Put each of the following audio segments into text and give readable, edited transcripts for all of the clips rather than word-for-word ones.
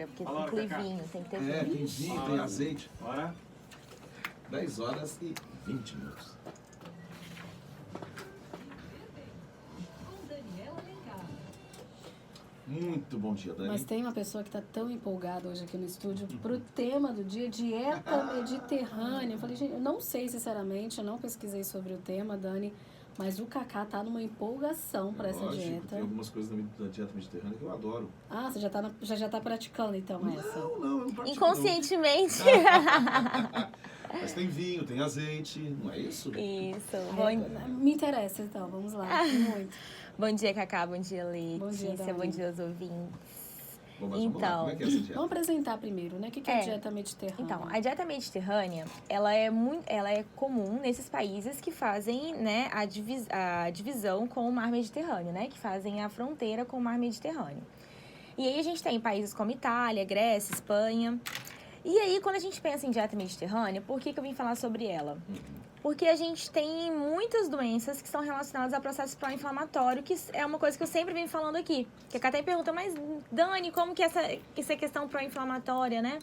hora, porque inclui vinho, tem que ter vinho. Tem vinho, tem azeite. Bora. 10 horas e 20 minutos. Muito bom dia, Dani. Mas tem uma pessoa que está tão empolgada hoje aqui no estúdio pro tema do dia, dieta mediterrânea. Eu falei, gente, eu não sei sinceramente, eu não pesquisei sobre o tema, Dani, mas o Cacá tá numa empolgação para essa dieta. Tem algumas coisas da dieta mediterrânea que eu adoro. Ah, você já tá praticando então essa? Não, eu não pratico. Inconscientemente. Mas tem vinho, tem azeite, não é isso? Isso. Me interessa então, vamos lá. Muito. Bom dia, Cacá. Bom dia, Letícia. Bom dia, Dani. Bom dia aos ouvintes. Bom, mas vamos lá. Como é que é essa dieta? Vamos apresentar primeiro, né? O que é a dieta mediterrânea? Então, a dieta mediterrânea, ela é comum nesses países que fazem, né, a divisão com o mar Mediterrâneo, né? Que fazem a fronteira com o mar Mediterrâneo. E aí a gente tem países como Itália, Grécia, Espanha. E aí, quando a gente pensa em dieta mediterrânea, por que eu vim falar sobre ela? Porque a gente tem muitas doenças que são relacionadas a processo pró-inflamatório, que é uma coisa que eu sempre venho falando aqui. Que a Catay pergunta, mas Dani, como que essa questão pró-inflamatória, né?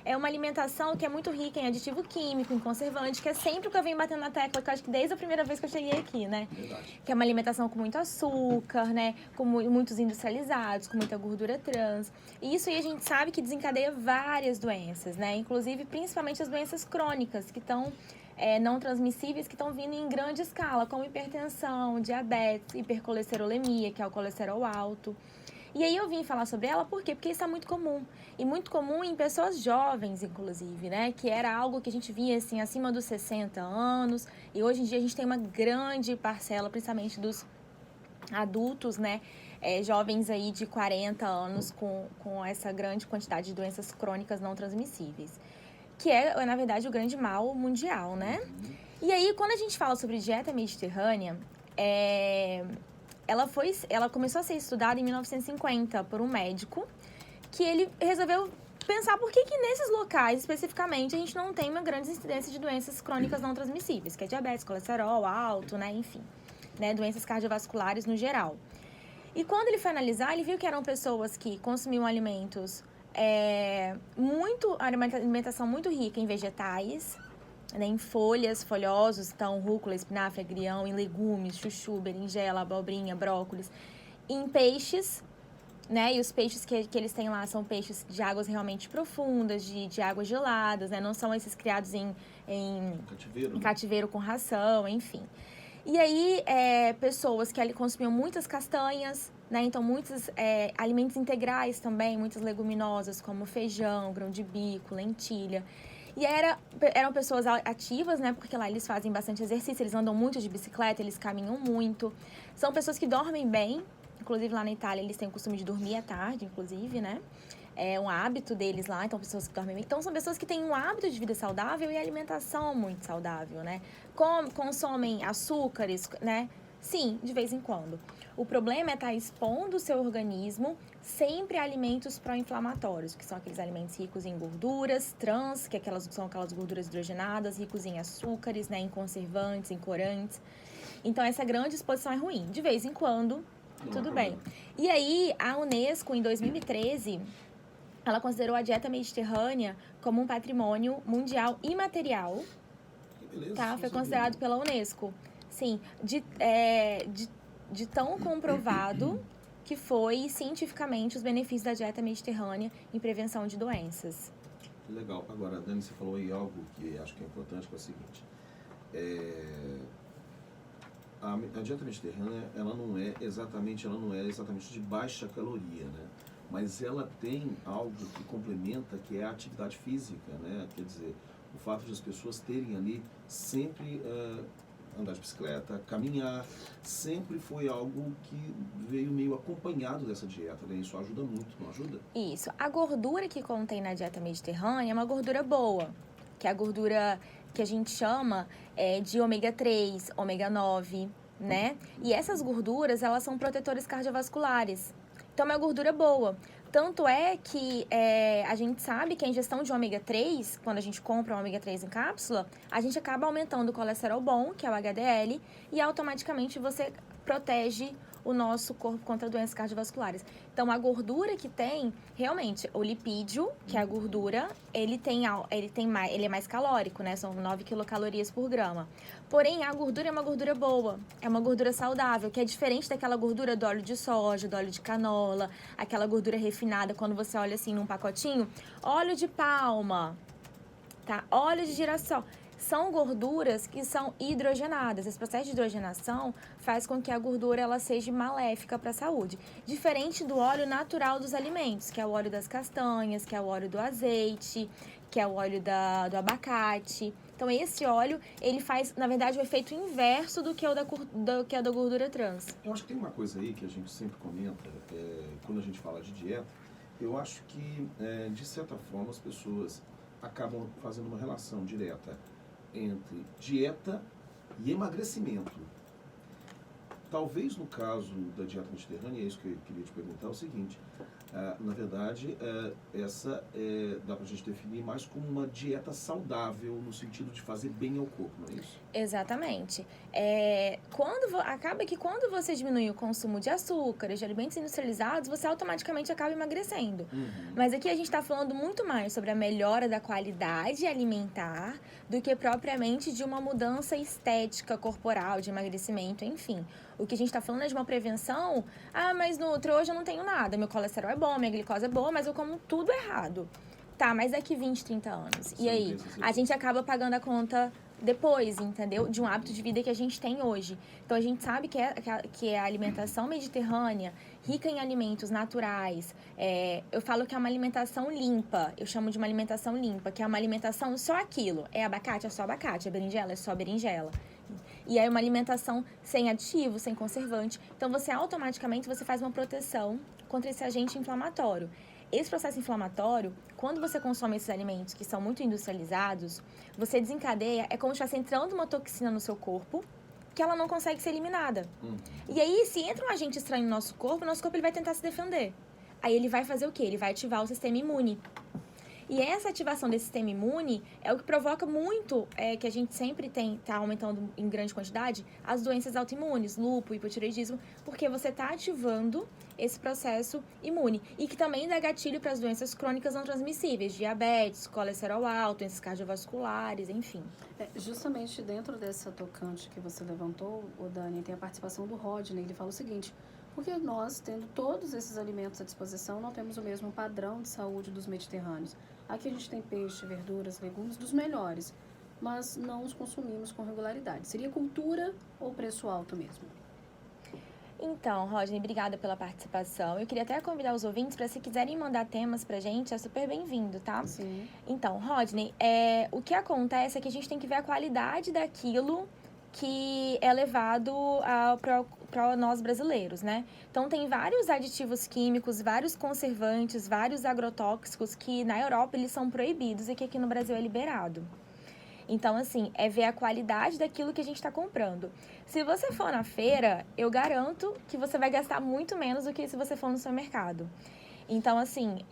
É uma alimentação que é muito rica em aditivo químico, em conservante, que é sempre o que eu venho batendo na tecla, que eu acho que desde a primeira vez que eu cheguei aqui, né? Verdade. Que é uma alimentação com muito açúcar, né? Com muitos industrializados, com muita gordura trans. E isso aí a gente sabe que desencadeia várias doenças, né? Inclusive, principalmente as doenças crônicas, que estão não transmissíveis, que estão vindo em grande escala, como hipertensão, diabetes, hipercolesterolemia, que é o colesterol alto. E aí eu vim falar sobre ela, por quê? Porque isso é muito comum. E muito comum em pessoas jovens, inclusive, né? Que era algo que a gente via, assim, acima dos 60 anos. E hoje em dia a gente tem uma grande parcela, principalmente dos adultos, né? Jovens aí de 40 anos com essa grande quantidade de doenças crônicas não transmissíveis. Que é, na verdade, o grande mal mundial, né? E aí, quando a gente fala sobre dieta mediterrânea, ela começou a ser estudada em 1950 por um médico, que ele resolveu pensar por que nesses locais, especificamente, a gente não tem uma grande incidência de doenças crônicas não transmissíveis, que é diabetes, colesterol alto, né? Enfim, né? Doenças cardiovasculares no geral. E quando ele foi analisar, ele viu que eram pessoas que consumiam alimentos alimentação muito rica em vegetais, né, em folhas, folhosos, então rúcula, espinafre, agrião, em legumes, chuchu, berinjela, abobrinha, brócolis, em peixes, né, e os peixes que eles têm lá são peixes de águas realmente profundas, de águas geladas, né, não são esses criados em cativeiro com ração, enfim. E aí, pessoas que ali consumiam muitas castanhas, né? Então, muitos alimentos integrais também, muitas leguminosas, como feijão, grão de bico, lentilha. E eram pessoas ativas, né? Porque lá eles fazem bastante exercício, eles andam muito de bicicleta, eles caminham muito. São pessoas que dormem bem, inclusive lá na Itália eles têm o costume de dormir à tarde, inclusive, né? É um hábito deles lá, então pessoas que dormem bem. Então são pessoas que têm um hábito de vida saudável e alimentação muito saudável, né? Consomem açúcares, né? Sim, de vez em quando. O problema é estar expondo o seu organismo sempre a alimentos pró-inflamatórios, que são aqueles alimentos ricos em gorduras, trans, que são aquelas gorduras hidrogenadas, ricos em açúcares, né? Em conservantes, em corantes. Então essa grande exposição é ruim. De vez em quando, tudo bem. E aí, a Unesco, em 2013... ela considerou a dieta mediterrânea como um patrimônio mundial imaterial. Beleza, Tá? Foi considerado pela Unesco. Sim, de tão comprovado que foi cientificamente os benefícios da dieta mediterrânea em prevenção de doenças. Que legal. Agora, Dani, você falou aí algo que acho que é importante, que é o seguinte. A dieta mediterrânea, ela não é exatamente de baixa caloria, né? Mas ela tem algo que complementa, que é a atividade física, né? Quer dizer, o fato de as pessoas terem ali sempre andar de bicicleta, caminhar, sempre foi algo que veio meio acompanhado dessa dieta, né? Isso ajuda muito, não ajuda? Isso. A gordura que contém na dieta mediterrânea é uma gordura boa, que é a gordura que a gente chama de ômega 3, ômega 9, né? E essas gorduras, elas são protetores cardiovasculares. Então, é uma gordura boa. Tanto é que a gente sabe que a ingestão de ômega 3, quando a gente compra o ômega 3 em cápsula, a gente acaba aumentando o colesterol bom, que é o HDL, e automaticamente você protege o nosso corpo contra doenças cardiovasculares. Então, a gordura que tem, realmente, o lipídio, que é a gordura, ele é mais calórico, né? São 9 quilocalorias por grama. Porém, a gordura é uma gordura boa, é uma gordura saudável, que é diferente daquela gordura do óleo de soja, do óleo de canola, aquela gordura refinada, quando você olha assim num pacotinho, óleo de palma, tá? Óleo de girassol. São gorduras que são hidrogenadas. Esse processo de hidrogenação faz com que a gordura ela seja maléfica para a saúde. Diferente do óleo natural dos alimentos, que é o óleo das castanhas, que é o óleo do azeite, que é o óleo do abacate. Então, esse óleo, ele faz, na verdade, o efeito inverso do que é o da gordura trans. Eu acho que tem uma coisa aí que a gente sempre comenta, quando a gente fala de dieta, eu acho que, de certa forma, as pessoas acabam fazendo uma relação direta entre dieta e emagrecimento. Talvez no caso da dieta mediterrânea, é isso que eu queria te perguntar, é o seguinte, na verdade, essa dá pra gente definir mais como uma dieta saudável, no sentido de fazer bem ao corpo, não é isso? Exatamente. Acaba que quando você diminui o consumo de açúcares, de alimentos industrializados, você automaticamente acaba emagrecendo. Mas aqui a gente está falando muito mais sobre a melhora da qualidade alimentar do que propriamente de uma mudança estética corporal, de emagrecimento, enfim. O que a gente está falando é de uma prevenção. Mas Nutri, hoje eu não tenho nada. Meu colesterol é bom, minha glicose é boa, mas eu como tudo errado. Tá, mas daqui 20, 30 anos. E aí? A gente acaba pagando a conta depois, entendeu? De um hábito de vida que a gente tem hoje. Então, a gente sabe que é a alimentação mediterrânea, rica em alimentos naturais. Eu falo que é uma alimentação limpa. Eu chamo de uma alimentação limpa, que é uma alimentação só aquilo. É abacate, é só abacate. É berinjela, é só berinjela. E é uma alimentação sem aditivo, sem conservante. Então, você automaticamente faz uma proteção contra esse agente inflamatório. Esse processo inflamatório, quando você consome esses alimentos que são muito industrializados, você desencadeia, é como se estivesse entrando uma toxina no seu corpo, que ela não consegue ser eliminada. E aí, se entra um agente estranho no nosso corpo ele vai tentar se defender. Aí ele vai fazer o quê? Ele vai ativar o sistema imune. E essa ativação desse sistema imune é o que provoca muito, que a gente sempre tá aumentando em grande quantidade, as doenças autoimunes, lúpus, hipotireoidismo, porque você está ativando esse processo imune. E que também dá gatilho para as doenças crônicas não transmissíveis, diabetes, colesterol alto, doenças cardiovasculares, enfim. Justamente dentro dessa tocante que você levantou, Dani, tem a participação do Rodney. Ele fala o seguinte: porque nós, tendo todos esses alimentos à disposição, não temos o mesmo padrão de saúde dos mediterrâneos. Aqui a gente tem peixe, verduras, legumes dos melhores, mas não os consumimos com regularidade. Seria cultura ou preço alto mesmo? Então, Rodney, obrigada pela participação. Eu queria até convidar os ouvintes para, se quiserem mandar temas pra gente, é super bem-vindo, tá? Sim. Então, Rodney, o que acontece é que a gente tem que ver a qualidade daquilo que é levado para nós brasileiros, né? Então, tem vários aditivos químicos, vários conservantes, vários agrotóxicos que na Europa eles são proibidos e que aqui no Brasil é liberado. Então, assim, é ver a qualidade daquilo que a gente está comprando. Se você for na feira, eu garanto que você vai gastar muito menos do que se você for no supermercado. Então, assim,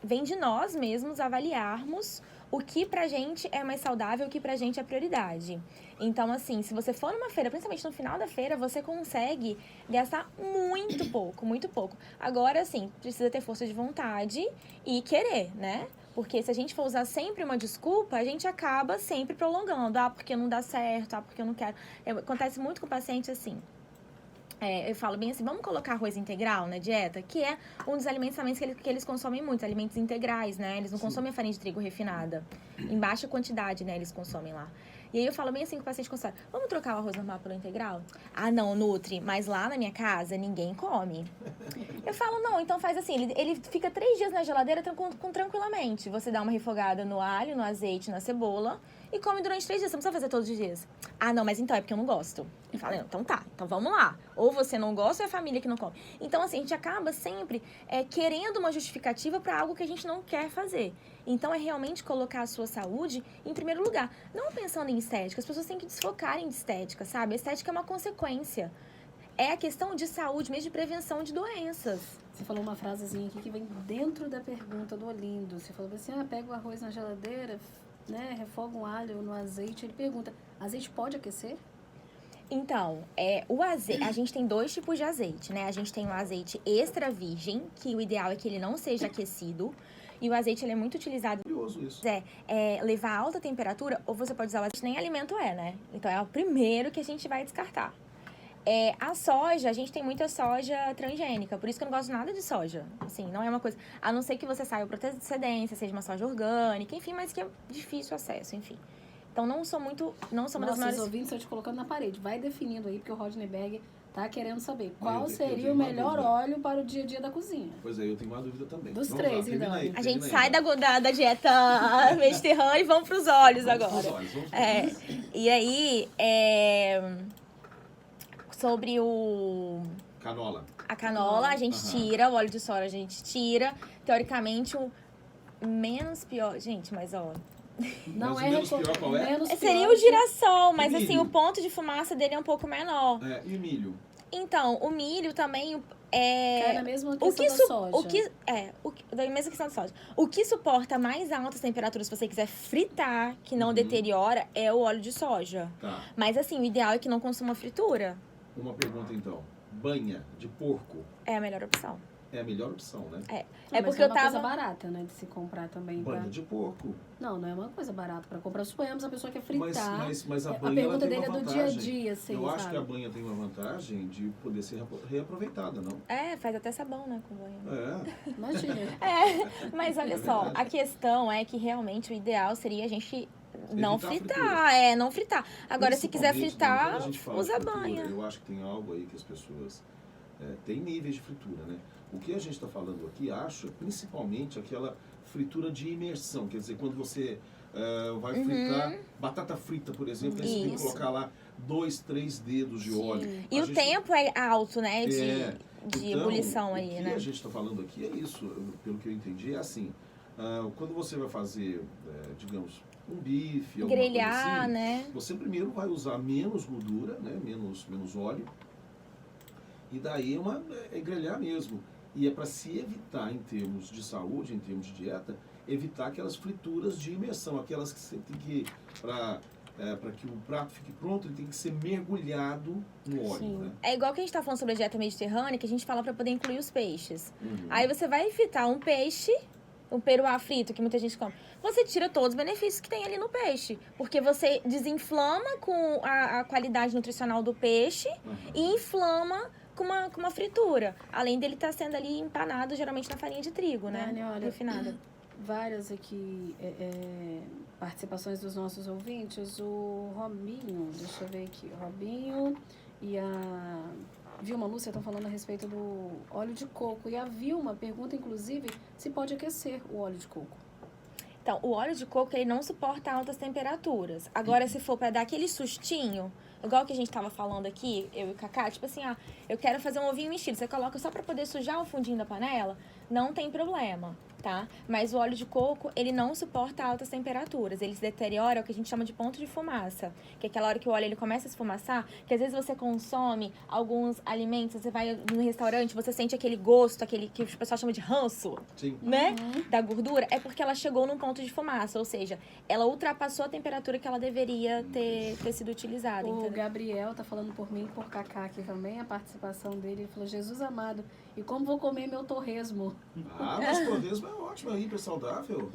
vem de nós mesmos avaliarmos o que pra gente é mais saudável, o que pra gente é prioridade. Então, assim, se você for numa feira, principalmente no final da feira, você consegue gastar muito pouco, muito pouco. Agora, assim, precisa ter força de vontade e querer, né? Porque se a gente for usar sempre uma desculpa, a gente acaba sempre prolongando. Porque não dá certo, porque eu não quero. Acontece muito com o paciente assim. Eu falo bem assim, vamos colocar arroz integral na dieta, que é um dos alimentos também que eles consomem muito, alimentos integrais, né? Eles não consomem a farinha de trigo refinada. Em baixa quantidade, né, eles consomem lá. E aí eu falo bem assim com o paciente consultório, vamos trocar o arroz normal pelo integral? Ah, não, Nutri, mas lá na minha casa ninguém come. Eu falo, não, então faz assim, ele fica 3 dias na geladeira tranquilamente. Você dá uma refogada no alho, no azeite, na cebola e come durante 3 dias, você não precisa fazer todos os dias. Ah, não, mas então é porque eu não gosto. Eu falo, então tá, então vamos lá. Ou você não gosta ou é a família que não come. Então, assim, a gente acaba sempre querendo uma justificativa para algo que a gente não quer fazer. Então, é realmente colocar a sua saúde em primeiro lugar. Não pensando em estética, as pessoas têm que desfocarem de estética, sabe? A estética é uma consequência. É a questão de saúde, mesmo de prevenção de doenças. Você falou uma frasezinha aqui que vem dentro da pergunta do Olindo. Você falou assim, pega o arroz na geladeira, né, refoga um alho no azeite. Ele pergunta, azeite pode aquecer? Então, o azeite, a gente tem 2 tipos de azeite, né? A gente tem o azeite extra virgem, que o ideal é que ele não seja aquecido. E o azeite, ele é muito utilizado. Curioso isso. Levar a alta temperatura, ou você pode usar o azeite, nem alimento né? Então, é o primeiro que a gente vai descartar. A soja, a gente tem muita soja transgênica, por isso que eu não gosto nada de soja. Assim, não é uma coisa... A não ser que você saiba procedência, seja uma soja orgânica, enfim, mas que é difícil acesso, enfim. Então, não sou uma das maiores... Os ouvintes estão te colocando na parede. Vai definindo aí, porque o Rodney Berg tá querendo saber qual eu seria tenho o uma melhor dúvida. óleo para o dia a dia da cozinha. Pois é, eu tenho uma dúvida também. Dos Vamos 3, lá, termina então. aí, A gente termina sai aí. da dieta mediterrânea e vamos pros óleos Vamos agora. pros olhos, vamos pros olhos. E aí, sobre a canola, a gente tira, o óleo de soja a gente tira. Teoricamente, o menos pior... Gente, mas ó... Não Mas é o menos pior qual é? menos Seria pior o girassol, mas E assim, milho? o ponto de fumaça dele é um pouco menor. E o milho? Então, o milho também cai na mesma questão da soja. Da mesma questão da soja. O que suporta mais altas temperaturas, se você quiser fritar, que não deteriora, é o óleo de soja. Tá. Mas assim, o ideal é que não consuma fritura. Uma pergunta então. Banha de porco É a melhor opção. é a melhor opção, né? É Mas porque é eu uma coisa tava... barata, né? De se comprar também. Banha de porco. Não é uma coisa barata para comprar. Suponhamos a pessoa quer fritar. Mas a A banha ela pergunta tem dele é uma do dia a vantagem. dia, assim, Eu acho sabe? que a banha tem uma vantagem de poder ser reaproveitada, não? Faz até sabão, né, com banho. Imagina. Mas olha só, verdade. a questão é que realmente o ideal seria a gente não Evitar a fritar. Não fritar. Agora, se quiser Principalmente, né, fritar, quando a gente fala usa de fritura, banha. Eu acho que tem algo aí que as pessoas... tem níveis de fritura, né? O que a gente está falando aqui, acho, é principalmente aquela fritura de imersão. Quer dizer, quando você vai fritar batata frita, por exemplo, aí você tem que Isso. colocar lá 2, 3 dedos de óleo. E A o gente- tempo é alto, né, de Então, ebulição o aí, que né? a gente está falando aqui é isso, pelo que eu entendi, é assim, quando você vai fazer, digamos, um bife, alguma coisa Grelhar, assim, né? você primeiro vai usar menos gordura, né, menos óleo, e daí é grelhar mesmo. E é para se evitar, em termos de saúde, em termos de dieta, evitar aquelas frituras de imersão, aquelas que você tem que, para que o prato fique pronto, ele tem que ser mergulhado no óleo, Sim. né? É igual que a gente tá falando sobre a dieta mediterrânea, que a gente fala pra poder incluir os peixes. Uhum. Aí você vai fritar um peixe, um peruá frito, que muita gente come. Você tira todos os benefícios que tem ali no peixe. Porque você desinflama com a qualidade nutricional do peixe e inflama com uma fritura. Além dele estar sendo ali empanado, geralmente na farinha de trigo, né? Dani, olha, Refinada. Várias aqui participações dos nossos ouvintes. O Robinho, deixa eu ver aqui. O Robinho e a Vilma Lúcia estão falando a respeito do óleo de coco. E a Vilma pergunta, inclusive, se pode aquecer o óleo de coco. Então, o óleo de coco, ele não suporta altas temperaturas. Agora, se for para dar aquele sustinho, igual que a gente tava falando aqui, eu e o Cacá, tipo assim, eu quero fazer um ovinho mexido. Você coloca só para poder sujar o fundinho da panela, não tem problema, tá? Mas o óleo de coco, ele não suporta altas temperaturas. Ele se deteriora, é o que a gente chama de ponto de fumaça. Que é aquela hora que o óleo ele começa a esfumaçar, que às vezes você consome alguns alimentos, você vai no restaurante, você sente aquele gosto, aquele que o pessoal chama de ranço, Sim. né? Da gordura, é porque ela chegou num ponto de fumaça, ou seja, ela ultrapassou a temperatura que ela deveria ter sido utilizada, O entendeu? Gabriel tá falando por mim e por Cacá aqui também, a participação dele. Ele falou, Jesus amado, e como vou comer meu torresmo? Mas torresmo é ótimo, é hiper saudável.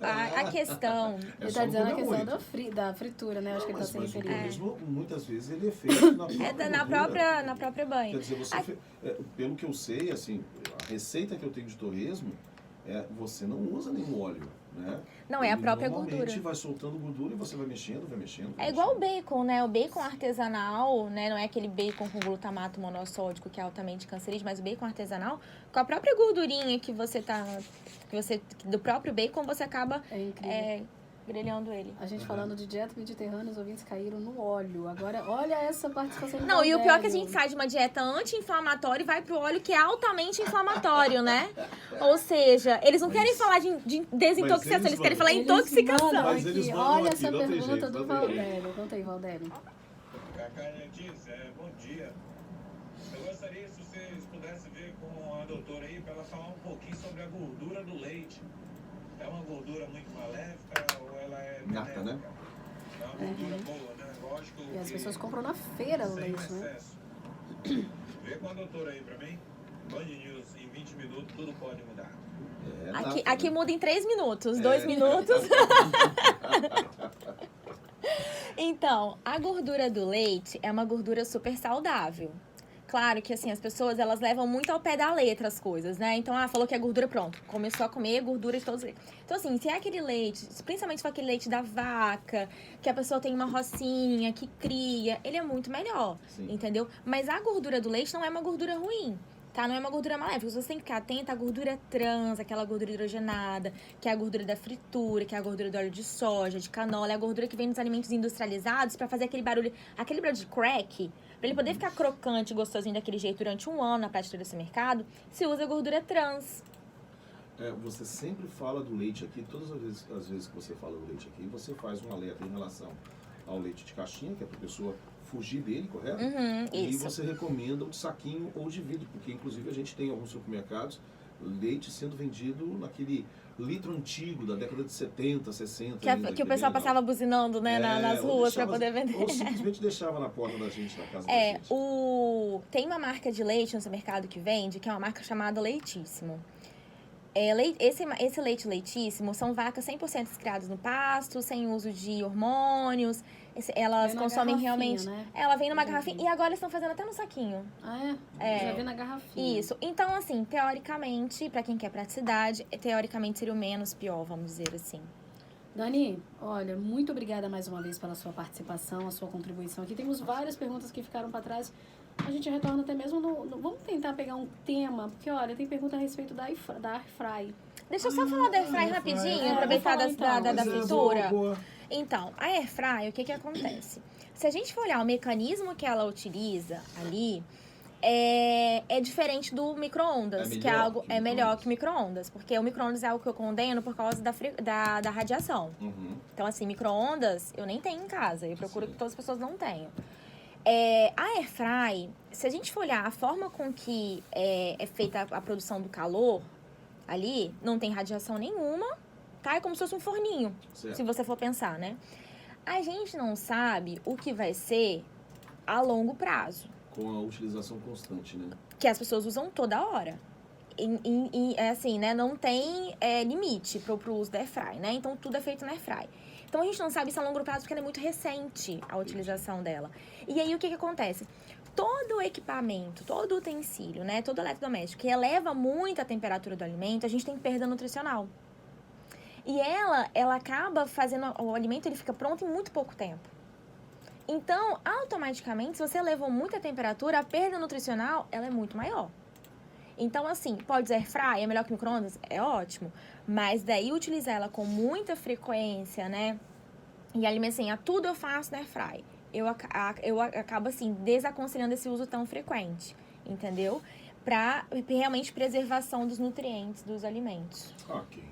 A questão... É Ele só tá não dizendo a comer questão muito. da fritura, né? Acho que ele tá Mas se o referindo. torresmo, muitas vezes, ele é feito na própria na gordura. própria banha. Quer dizer, pelo que eu sei, assim, a receita que eu tenho de torresmo você não usa nenhum óleo, né? Não, é a Ele própria normalmente gordura. vai soltando gordura e você vai mexendo, vai mexendo. É igual o bacon, né? O bacon artesanal, né? Não é aquele bacon com glutamato monossódico que é altamente cancerígeno, mas o bacon artesanal, com a própria gordurinha que você do próprio bacon, você acaba É incrível. grelhando ele. A gente falando de dieta mediterrânea, os ouvintes caíram no óleo. Agora, olha essa participação do Não, e o pior é que a Valdério. gente sai de uma dieta anti-inflamatória e vai pro óleo que é altamente inflamatório, né? Ou seja, eles não querem falar de desintoxicação, eles querem falar Eles intoxicação. mandam Mas eles aqui. mandam Olha aqui, essa não tem pergunta jeito, do não tem jeito. Valdério. Conta aí, Valdério. Cacá Dias, bom dia. Eu gostaria, se vocês pudessem ver com a doutora aí, para ela falar um pouquinho sobre a gordura do leite. É uma gordura muito maléfica ou ela é Nata, né? É uma gordura boa, né? Lógico E as que pessoas compram na feira o sem leite, né? excesso. Vê com a doutora aí pra mim. Band News, em 20 minutos, tudo pode mudar. Aqui muda em 3 minutos, 2 minutos. Então, a gordura do leite é uma gordura super saudável. Claro que, assim, as pessoas, elas levam muito ao pé da letra as coisas, né? Então, falou que é gordura, pronto. Começou a comer gordura de todos os leitos. Então, assim, se é aquele leite, principalmente se for aquele leite da vaca, que a pessoa tem uma rocinha, que cria, ele é muito melhor, entendeu? Mas a gordura do leite não é uma gordura ruim, tá? Não é uma gordura maléfica. Você tem que ficar atenta à gordura trans, aquela gordura hidrogenada, que é a gordura da fritura, que é a gordura do óleo de soja, de canola, é a gordura que vem dos alimentos industrializados pra fazer aquele barulho de crack. Pra ele poder ficar crocante e gostosinho daquele jeito durante um ano na prateleira do seu mercado, se usa gordura trans. Você sempre fala do leite aqui, todas as vezes que você fala do leite aqui, você faz um alerta em relação ao leite de caixinha, que é pra pessoa fugir dele, correto? E Isso. você recomenda o de saquinho ou de vidro, porque inclusive a gente tem alguns supermercados leite sendo vendido naquele litro antigo da década de 70, 60. Que o pessoal passava buzinando, né, nas ruas pra poder vender. Ou simplesmente deixava na porta da gente, na casa da gente. Tem uma marca de leite no supermercado que vende, que é uma marca chamada Leitíssimo. Esse leite Leitíssimo são vacas 100% criadas no pasto, sem uso de hormônios. Elas consomem realmente... Né? Ela vem numa garrafinha. E agora estão fazendo até no saquinho. Ah, é? Já vem na garrafinha. Isso. Então, assim, teoricamente, pra quem quer praticidade, teoricamente seria o menos pior, vamos dizer assim. Dani, olha, muito obrigada mais uma vez pela sua participação, a sua contribuição aqui. Temos várias perguntas que ficaram para trás. A gente retorna até mesmo Vamos tentar pegar um tema, porque, olha, tem pergunta a respeito da Airfry. Deixa eu só falar da Airfry rapidinho, aproveitar da fritura. Boa. Então, a Airfry, o que acontece? Se a gente for olhar o mecanismo que ela utiliza ali, é diferente do micro-ondas, que é algo melhor que micro-ondas, porque o micro-ondas é algo que eu condeno por causa da radiação. Então, assim, micro-ondas eu nem tenho em casa, eu procuro que todas as pessoas não tenham. A Airfry, se a gente for olhar a forma com que é feita a produção do calor ali, não tem radiação nenhuma, tá? É como se fosse um forninho, se você for pensar, né? A gente não sabe o que vai ser a longo prazo. Com a utilização constante, né? Que as pessoas usam toda hora. Assim, né? Não tem limite pro uso da Airfry, né? Então, tudo é feito na Airfry. Então, a gente não sabe se é a longo prazo, porque ela é muito recente, a utilização dela. E aí, o que acontece? Todo o equipamento, todo o utensílio, né? Todo eletrodoméstico que eleva muito a temperatura do alimento, a gente tem perda nutricional. E ela acaba fazendo... O alimento, ele fica pronto em muito pouco tempo. Então, automaticamente, se você elevou muito a temperatura, a perda nutricional, ela é muito maior. Então, assim, pode usar Airfry, é melhor que micro-ondas? É ótimo. Mas daí, utilizar ela com muita frequência, né? E assim, tudo eu faço na Airfry. Eu acabo, assim, desaconselhando esse uso tão frequente, entendeu? Pra realmente preservação dos nutrientes dos alimentos. Ok.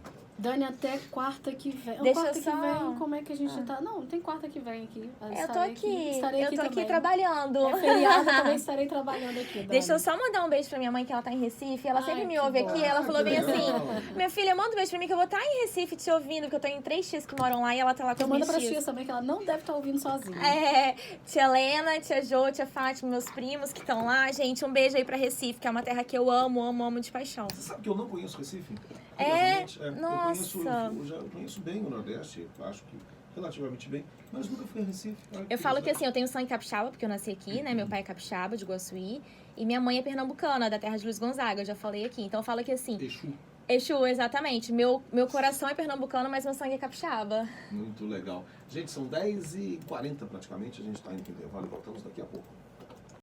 Dani, até quarta que vem. Deixa quarta eu só... que vem, como é que a gente tá? Não tem quarta que vem aqui. Eu tô aqui. Estarei aqui também. Trabalhando. É feriado, também estarei trabalhando aqui, Dani. Deixa eu só mandar um beijo pra minha mãe, que ela tá em Recife. Ela sempre me ouve aqui. Ela falou bem assim, minha filha, manda um beijo pra mim, que eu vou estar em Recife te ouvindo, porque eu tenho 3 tias que moram lá e ela tá lá com então os manda pra tias. tia também, que ela não deve estar ouvindo sozinha. Tia Helena, tia Jo, tia Fátima, meus primos que estão lá. Gente, um beijo aí pra Recife, que é uma terra que eu amo de paixão. Você sabe que eu não conheço Recife? Nossa. Eu conheço bem o Nordeste, acho que relativamente bem, mas nunca fui a Recife. Eu falo que assim, eu tenho sangue capixaba, porque eu nasci aqui, né? Meu pai é capixaba, de Guaçuí, e minha mãe é pernambucana, da terra de Luiz Gonzaga, eu já falei aqui. Então eu falo que assim... Exu, exatamente. Meu coração é pernambucano, mas meu sangue é capixaba. Muito legal. Gente, são 10h40 praticamente, a gente tá indo pro intervalo e voltamos daqui a pouco.